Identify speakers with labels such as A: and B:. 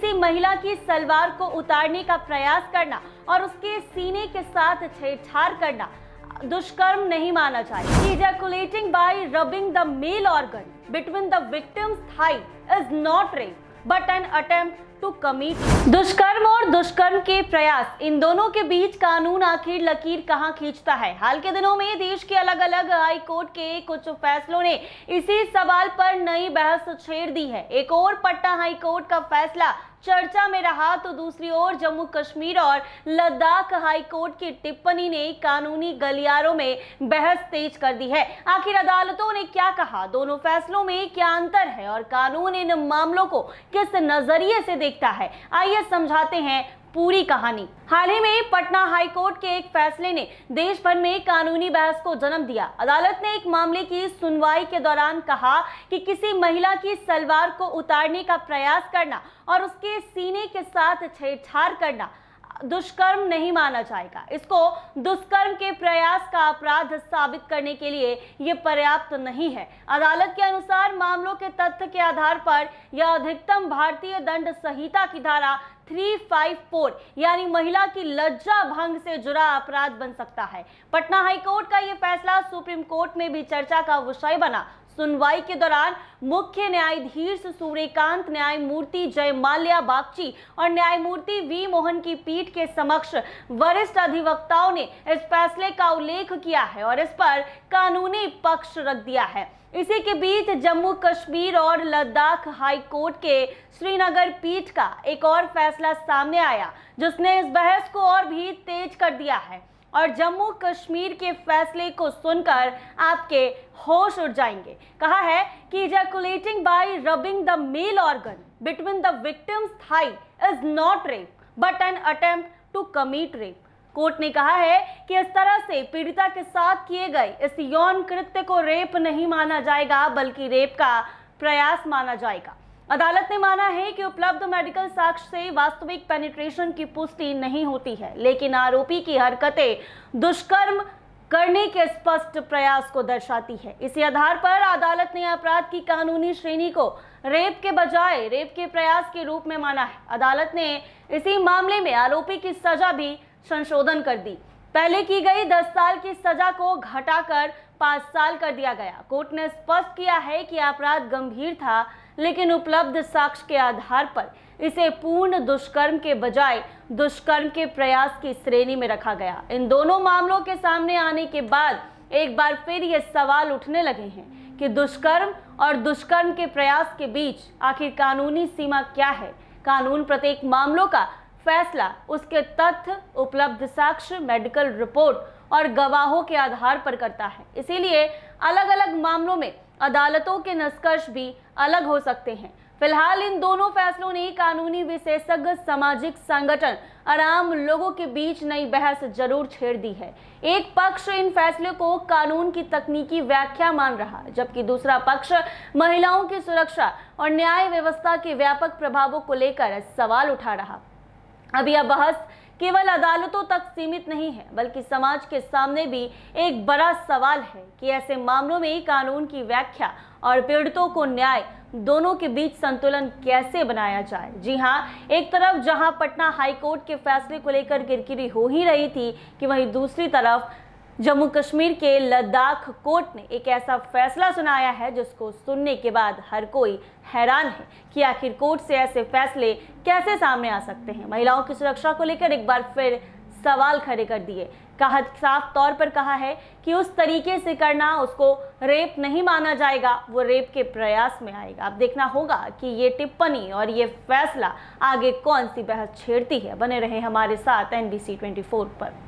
A: किसी महिला की सलवार को उतारने का प्रयास करना और उसके सीने के साथ छेड़छाड़ करना दुष्कर्म नहीं माना जाएगा। Ejaculating by rubbing the male organ between the victim's thigh is not rape, but an attempt to commit। दुष्कर्म और दुष्कर्म के प्रयास, इन दोनों के बीच कानून आखिर लकीर कहां खींचता है? हाल के दिनों में देश के अलग अलग हाई कोर्ट के कुछ फैसलों ने इसी सवाल पर नई बहस छेड़ दी है। एक और पटना हाई कोर्ट का फैसला चर्चा में रहा तो दूसरी ओर जम्मू कश्मीर और लद्दाख हाई कोर्ट की टिप्पणी ने कानूनी गलियारों में बहस तेज कर दी है। आखिर अदालतों ने क्या कहा, दोनों फैसलों में क्या अंतर है और कानून इन मामलों को किस नजरिए से देखता है? आइए समझाते हैं पूरी कहानी। हाल ही में पटना हाई कोर्ट के एक फैसले ने देश भर में कानूनी बहस को जन्म दिया। अदालत ने एक मामले की सुनवाई के दौरान कहा कि किसी महिला की सलवार को उतारने का प्रयास करना और उसके सीने के साथ छेड़छाड़ करना दुष्कर्म नहीं माना जाएगा। इसको दुष्कर्म के प्रयास का अपराध साबित करने के लिए ये पर्याप्त नहीं है। अदालत के अनुसार मामलों के तथ्य के आधार पर यह अधिकतम भारतीय दंड संहिता की धारा 354 यानी महिला की लज्जा भंग से जुड़ा अपराध बन सकता है। पटना हाईकोर्ट का यह फैसला सुप्रीम कोर्ट में भी चर्चा का विषय बना। सुनवाई के दौरान मुख्य न्यायाधीश सूर्यकांत, न्यायमूर्ति जयमाल्या बागची और न्यायमूर्ति वी मोहन की पीठ के समक्ष वरिष्ठ अधिवक्ताओं ने इस फैसले का उल्लेख किया है और इस पर कानूनी पक्ष रख दिया है। इसी के बीच जम्मू कश्मीर और लद्दाख हाई कोर्ट के श्रीनगर पीठ का एक और फैसला सामने आया जिसने इस बहस को और भी तेज कर दिया है और जम्मू कश्मीर के फैसले को सुनकर आपके होश उड़ जाएंगे। कहा है कि ejaculating by rubbing the male organ between the victim's thigh is not rape, but an attempt to commit rape। Court ने कहा है कि इस तरह से पीड़िता के साथ किए गए इस यौन कृत्य को रेप नहीं माना जाएगा बल्कि रेप का प्रयास माना जाएगा। अदालत ने माना है कि उपलब्ध मेडिकल साक्ष्य से वास्तविक पेनिट्रेशन की पुष्टि नहीं होती है, लेकिन आरोपी की हरकतें दुष्कर्म करने के स्पष्ट प्रयास को दर्शाती है। इसी आधार पर अदालत ने अपराध की कानूनी श्रेणी को रेप के बजाय रेप के प्रयास के रूप में माना है। अदालत ने इसी मामले में आरोपी की सजा भी संशोधन कर दी। पहले की गई 10 साल की सजा को घटाकर 5 साल कर दिया गया। कोर्ट ने स्पष्ट किया है कि अपराध गंभीर था, लेकिन उपलब्ध साक्ष्य के आधार पर इसे पूर्ण दुष्कर्म के बजाय दुष्कर्म के प्रयास की श्रेणी में रखा गया। इन दोनों मामलों के सामने आने के बाद एक बार फिर ये सवाल उठने लगे हैं कि दुष्कर्म और दुष्कर्म के प्रयास के बीच आखिर कानूनी सीमा क्या है? कानून प्रत्येक मामलों का फैसला उसके तथ्य, उपलब्ध साक्ष्य, मेडिकल रिपोर्ट और गवाहों के आधार पर करता है। इसीलिए अलग अलग मामलों में अदालतों के निष्कर्ष भी अलग हो सकते हैं। फिलहाल इन दोनों फैसलों ने कानूनी विशेषज्ञ, सामाजिक संगठन और आम लोगों के बीच नई बहस जरूर छेड़ दी है। एक पक्ष इन फैसलों को कानून की तकनीकी व्याख्या मान रहा, जबकि दूसरा पक्ष महिलाओं की सुरक्षा और न्याय व्यवस्था के व्यापक प्रभावों को लेकर सवाल उठा रहा। अब यह बहस केवल अदालतों तक सीमित नहीं है, बल्कि समाज के सामने भी एक बड़ा सवाल है कि ऐसे मामलों में कानून की व्याख्या और पीड़ितों को न्याय दोनों के बीच संतुलन कैसे बनाया जाए। जी हाँ, एक तरफ जहां पटना हाईकोर्ट के फैसले को लेकर किरकिरी हो ही रही थी कि वहीं दूसरी तरफ जम्मू कश्मीर के लद्दाख कोर्ट ने एक ऐसा फैसला सुनाया है जिसको सुनने के बाद हर कोई हैरान है कि आखिर कोर्ट से ऐसे फैसले कैसे सामने आ सकते हैं। महिलाओं की सुरक्षा को लेकर एक बार फिर सवाल खड़े कर दिए। कहा साफ तौर पर कहा है कि उस तरीके से करना उसको रेप नहीं माना जाएगा, वो रेप के प्रयास में आएगा। अब देखना होगा कि ये टिप्पणी और ये फैसला आगे कौन सी बहस छेड़ती है। बने रहे हमारे साथ NBC 24 पर।